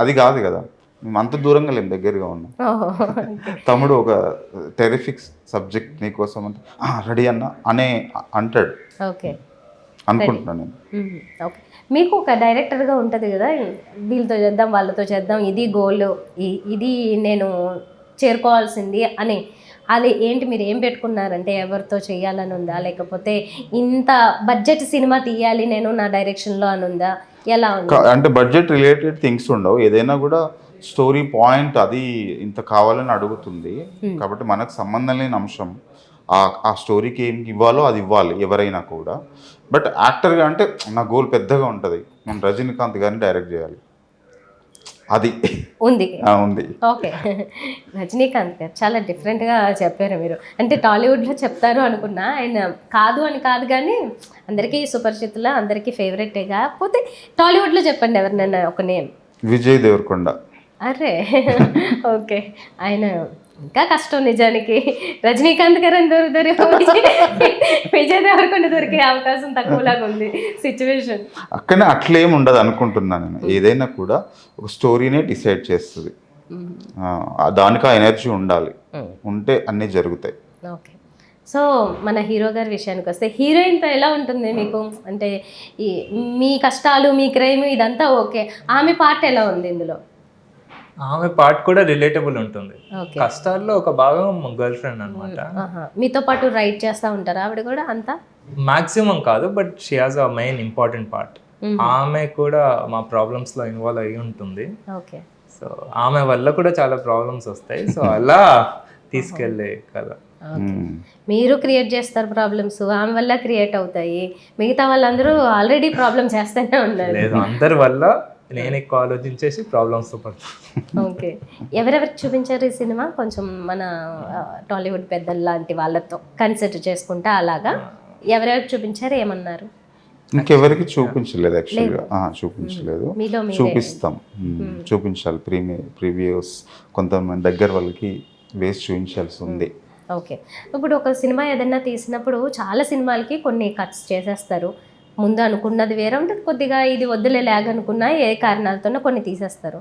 అది కాదు కదా. మేము అంత దూరంగా లేము, దగ్గరగా ఉన్నాం. తమ్ముడు ఒక టెరిఫిక్ సబ్జెక్ట్ నీకోసం అంటే రెడీ అన్న అనే అంటాడు. ఓకే, అనుకుంటున్నాను నేను. ఓకే, మీకు ఒక డైరెక్టర్గా ఉంటుంది కదా, వీళ్ళతో చేద్దాం వాళ్ళతో చేద్దాం, ఇది గోల్, ఇది నేను చేరుకోవాల్సింది అని. అది ఏంటి, మీరు ఏం పెట్టుకున్నారంటే ఎవరితో చేయాలని ఉందా, లేకపోతే ఇంత బడ్జెట్ సినిమా తీయాలి నేను నా డైరెక్షన్లో అని ఉందా, ఎలా ఉంది? అంటే బడ్జెట్ రిలేటెడ్ థింగ్స్ ఉండవు, ఏదైనా కూడా స్టోరీ పాయింట్ అది ఇంత కావాలని అడుగుతుంది కాబట్టి మనకు సంబంధం లేని అంశం. ఆ స్టోరీకి ఏం ఇవ్వాలో అది ఇవ్వాలి ఎవరైనా కూడా. బట్ యాక్టర్గా అంటే నా గోల్ పెద్దగా ఉంటుంది, నేను రజనీకాంత్ గారిని డైరెక్ట్ చేయాలి, అది ఉంది. ఉంది. ఓకే, రజనీకాంత్ గారు చాలా డిఫరెంట్గా చెప్పారు మీరు. అంటే టాలీవుడ్లో చెప్తారు అనుకున్నా, ఆయన కాదు అని కాదు, కానీ అందరికీ సుపరిచితుల, అందరికీ ఫేవరెటే. కాకపోతే టాలీవుడ్లో చెప్పండి ఎవరినైనా ఒక నేమ్. విజయ్ దేవరకొండ. అరే ఓకే, ఆయన ఇంకా కష్టం నిజానికి. రజనీకాంత్ గారు అని విజయ్ దేవరకొండ దొరికే అవకాశం తక్కువలాగా ఉంది సిచ్యువేషన్. అక్కడనే అట్లేం ఉండదు అనుకుంటున్నాను నేను. ఏదైనా కూడా ఒక స్టోరీనే డిసైడ్ చేస్తుంది, దానికి ఆ ఎనర్జీ ఉండాలి, ఉంటే అన్నీ జరుగుతాయి. ఓకే, సో మన హీరో గారి విషయానికి వస్తే, హీరోయిన్తో ఎలా ఉంటుంది మీకు? అంటే మీ కష్టాలు, మీ క్రైమ్ ఇదంతా ఓకే, ఆమె పార్ట్ ఎలా ఉంది ఇందులో? ఆమె పార్ట్ కూడా రిలేటబుల్ ఉంటుంది. కష్టాల్లో ఒక భాగం గర్ల్ ఫ్రెండ్ అనమాట. మీతో పాటు రైట్ చేస్తూ ఉంటారా ఆవిడ కూడా? అంతా మాక్సిమం కాదు, but she has a main important part. ఆమె కూడా మా ప్రాబ్లమ్స్లో ఇన్వాల్వ్ అయ్యి ఉంటుంది. ఓకే, సో ఆమె వల్ల కూడా చాలా ప్రాబ్లమ్స్ వస్తాయి, సో అలా తీసుకెళ్ళే కదా. మీరు క్రియేట్ చేస్తారు ప్రాబ్లమ్స్, ఆమె వల్ల క్రియేట్ అవుతాయి, మిగతా వాళ్ళందరూ ఆల్రెడీ ప్రాబ్లమ్స్ చేస్తూనే ఉన్నారు. లేదు, అందరి వల్ల నేను ఎక్కువ ఆలోచించేసి ప్రాబ్లమ్స్తో పడతాను. ఓకే, ఎవరెవరికి చూపించారు ఈ సినిమా? కొంచెం మన టాలీవుడ్ పెద్దలు లాంటి వాళ్ళతో కన్సిడర్ చేసుకుంటా అలాగా ఎవరెవరికి చూపించారు, ఏమన్నారు? ఇంకెవరికి చూపించలేదు యాక్చువల్గా, చూపించలేదు. మీలో మీరే. చూపిస్తాం, చూపించాలి. ప్రీవియస్ కొంతమంది దగ్గర వాళ్ళకి వేసి చూపించాల్సి ఉంది. ఓకే, ఇప్పుడు ఒక సినిమా ఏదైనా తీసినప్పుడు చాలా సినిమాలకి కొన్ని కట్స్ చేసేస్తారు. ముందు అనుకున్నది వేరే ఉంటుంది, కొద్దిగా ఇది వద్దులే లాగ్ అనుకున్నా ఏ కారణాలతోనో కొన్ని తీసేస్తారు.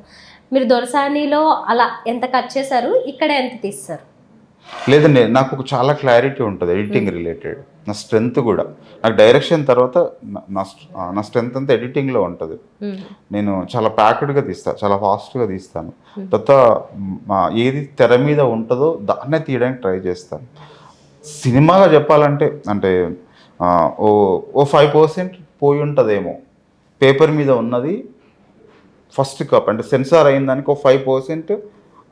మీరు దొరసానిలో అలా ఎంత కట్ చేశారు, ఇక్కడ ఎంత తీస్తారు? లేదండి, నాకు ఒక చాలా క్లారిటీ ఉంటుంది ఎడిటింగ్ రిలేటెడ్. నా స్ట్రెంగ్త్ కూడా, నాకు డైరెక్షన్ తర్వాత నా స్ట్రెంగ్త్ అంతా ఎడిటింగ్లో ఉంటుంది. నేను చాలా ప్యాక్డ్గా తీస్తాను, చాలా ఫాస్ట్గా తీస్తాను. తర్వాత ఏది తెర మీద ఉంటుందో దాన్నే తీయడానికి ట్రై చేస్తాను. సినిమాగా చెప్పాలంటే అంటే ఓ 5% పోయి ఉంటుందేమో. పేపర్ మీద ఉన్నది ఫస్ట్ కప్ అంటే సెన్సార్ అయిన దానికి ఓ 5%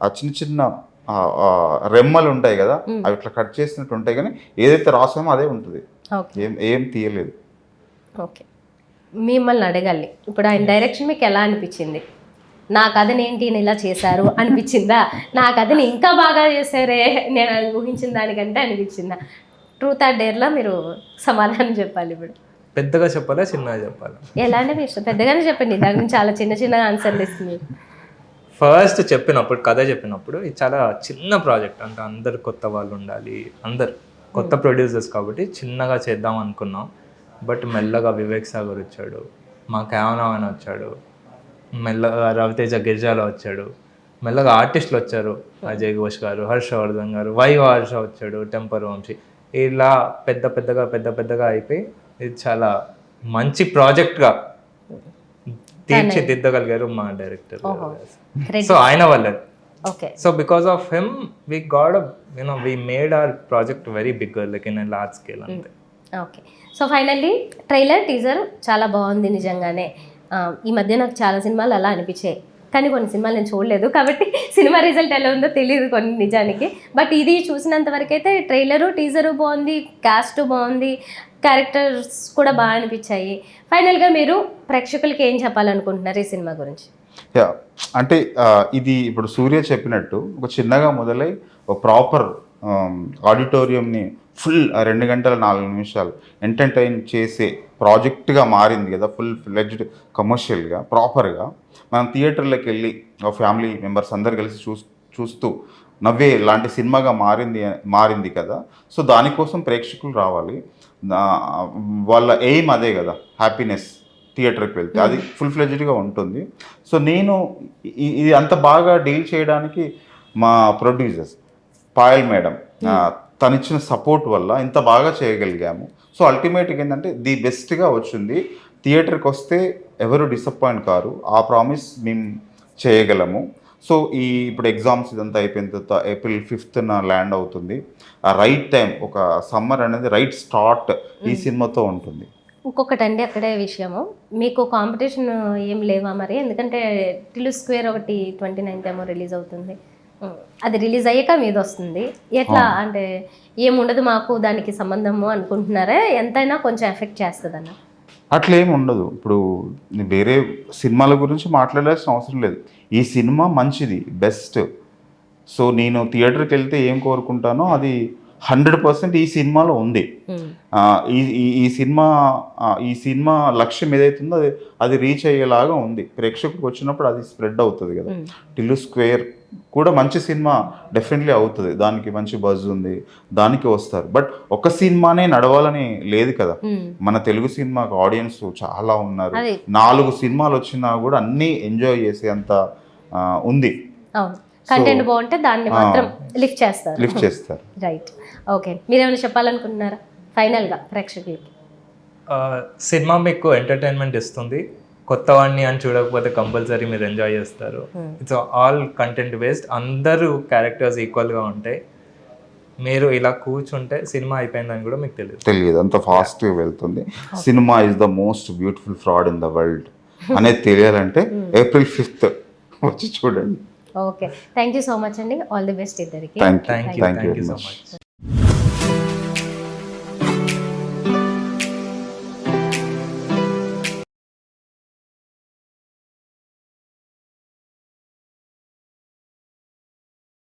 ఆ చిన్న చిన్న రెమ్మలు ఉంటాయి కదా, అవి ఇట్లా కట్ చేసినట్టు ఉంటాయి, కానీ ఏదైతే రాసామో అదే ఉంటుంది, ఏం తీయలేదు. ఓకే, మిమ్మల్ని అడగాలి ఇప్పుడు, ఆయన డైరెక్షన్ మీకు ఎలా అనిపించింది? నా కథని ఏంటి ఇలా చేశారు అనిపించిందా? నా కథని ఇంకా బాగా చేశారే నేను ఊహించిన దానికంటే అనిపించిందా? ట్రూత్ ఆర్ డేర్లో మీరు సమాధానం చెప్పాలి. ఇప్పుడు పెద్దగా చెప్పాలా చిన్నగా చెప్పాలా? ఎలా అంటే మీ ఇష్టం, పెద్దగానే చెప్పండి, దాని గురించి చాలా చిన్న చిన్న ఆన్సర్లు ఇస్తుంది. ఫస్ట్ చెప్పినప్పుడు కథ చెప్పినప్పుడు ఇది చాలా చిన్న ప్రాజెక్ట్, అంటే అందరు కొత్త వాళ్ళు ఉండాలి, అందరు కొత్త ప్రొడ్యూసర్స్ కాబట్టి చిన్నగా చేద్దాం అనుకున్నాం. బట్ మెల్లగా వివేక్ సాగర్ వచ్చాడు, మా కేవనావన్ వచ్చాడు, మెల్లగా రవితేజ గిరిజాల వచ్చాడు, మెల్లగా ఆర్టిస్టులు వచ్చారు, అజయ్ ఘోష్ గారు, హర్షవర్ధన్ గారు, హర్ష వచ్చాడు, టెంపర్ వంశీ, ఇలా పెద్దగా అయిపోయి ఇది చాలా మంచి ప్రాజెక్ట్గా తీర్చిదిద్దగలిగారు మా డైరెక్టర్. సో ఆయన వల్లే. So because of him we got we made our project very big, like in large scale అంతే. Okay, so finally trailer teaser చాలా బాగుంది నిజంగానే. ఈ మధ్య నాకు చాలా సినిమాలు అలా అనిపించాయి, కానీ కొన్ని సినిమాలు నేను చూడలేదు కాబట్టి సినిమా రిజల్ట్ ఎలా ఉందో తెలియదు కొన్ని నిజానికి. బట్ ఇది చూసినంత వరకు అయితే ట్రైలరు టీజరు బాగుంది, కాస్ట్ బాగుంది, క్యారెక్టర్స్ కూడా బాగా అనిపించాయి. ఫైనల్గా మీరు ప్రేక్షకులకి ఏం చెప్పాలనుకుంటున్నారు ఈ సినిమా గురించి? అంటే ఇది ఇప్పుడు సూర్య చెప్పినట్టు ఒక చిన్నగా మొదలై ఒక ప్రాపర్ ఆడిటోరియంని ఫుల్ 2 గంటల 4 నిమిషాలు ఎంటర్టైన్ చేసే ప్రాజెక్ట్గా మారింది కదా, ఫుల్ ఫ్లెడ్జ్డ్ కమర్షియల్గా ప్రాపర్గా. మనం థియేటర్లోకి వెళ్ళి ఫ్యామిలీ మెంబర్స్ అందరు కలిసి చూస్తూ నవ్వే లాంటి సినిమాగా మారింది కదా. సో దానికోసం ప్రేక్షకులు రావాలి, వాళ్ళ ఎయిమ్ అదే కదా, హ్యాపీనెస్. థియేటర్కి వెళ్తే అది ఫుల్ ఫ్లెడ్జ్డ్గా ఉంటుంది. సో నేను ఇది అంత బాగా డీల్ చేయడానికి మా ప్రొడ్యూసర్స్ పాయల్ మేడం తనిచ్చిన సపోర్ట్ వల్ల ఇంత బాగా చేయగలిగాము. సో అల్టిమేట్గా ఏంటంటే ది బెస్ట్గా వచ్చింది. థియేటర్కి వస్తే ఎవరు డిసప్పాయింట్ కారు, ఆ ప్రామిస్ మేము చేయగలము. సో ఇప్పుడు ఎగ్జామ్స్ ఇదంతా అయిపోయిన తర్వాత April 5th ల్యాండ్ అవుతుంది. ఆ రైట్ టైం, ఒక సమ్మర్ అనేది రైట్ స్టార్ట్ ఈ సినిమాతో ఉంటుంది. ఇంకొకటండి అక్కడే విషయము, మీకు కాంపిటీషన్ ఏం లేవా మరి? ఎందుకంటే టిలు స్క్వేర్ ఒకటి 29th ఏమో రిలీజ్ అవుతుంది, అది రిలీజ్ అయ్యాక మీద వస్తుంది. ఎట్లా అంటే ఏముండదు మాకు దానికి సంబంధము అనుకుంటున్నారా? ఎంతైనా కొంచెం ఎఫెక్ట్ చేస్తుందన్న? అట్లా ఏమి ఉండదు. ఇప్పుడు వేరే సినిమాల గురించి మాట్లాడాల్సిన అవసరం లేదు. ఈ సినిమా మంచిది, బెస్ట్. సో నేను థియేటర్కి వెళ్తే ఏం కోరుకుంటానో అది 100% ఈ సినిమాలో ఉంది. ఈ సినిమా లక్ష్యం ఏదైతుందో అది రీచ్ అయ్యేలాగా ఉంది. ప్రేక్షకులకు వచ్చినప్పుడు అది స్ప్రెడ్ అవుతుంది కదా. టిల్లు స్క్వేర్ కూడా మంచి సినిమా డెఫినెట్లీ అవుతుంది, దానికి మంచి బజ్ ఉంది, దానికి వస్తారు. బట్ ఒక సినిమానే నడవాలని లేదు కదా. మన తెలుగు సినిమాకి ఆడియన్స్ చాలా ఉన్నారు. 4 సినిమాలు వచ్చినా కూడా అన్నీ ఎంజాయ్ చేసేంత ఉంది. కంటెంట్ బాగుంటే దాన్ని మాత్రం లిఫ్ట్ చేస్తారు. Right, okay. మీరేమైనా చెప్పాలనుకుంటున్నారా ఫైనల్గా ప్రేక్షకులకి? సినిమా మీకు ఎంటర్టైన్మెంట్ ఇస్తుంది, కొత్త వాడిని అని చూడకపోతే కంపల్సరీ మీరు ఎంజాయ్ చేస్తారు. ఇట్స్ ఆల్ కంటెంట్ బేస్డ్, అందరూ క్యారెక్టర్స్ ఈక్వల్గా ఉంటాయి. మీరు ఇలా కూర్చుంటే సినిమా అయిపోయిందని కూడా మీకు తెలియదు, అంత ఫాస్ట్గా వెళ్తుంది. Cinema is the most beautiful fraud in the world అనేది తెలియాలంటే April 5th వచ్చి చూడండి. Okay, thank you so much అండి. ఆల్ ది బెస్ట్ ఇద్దరికి. Thank you so much.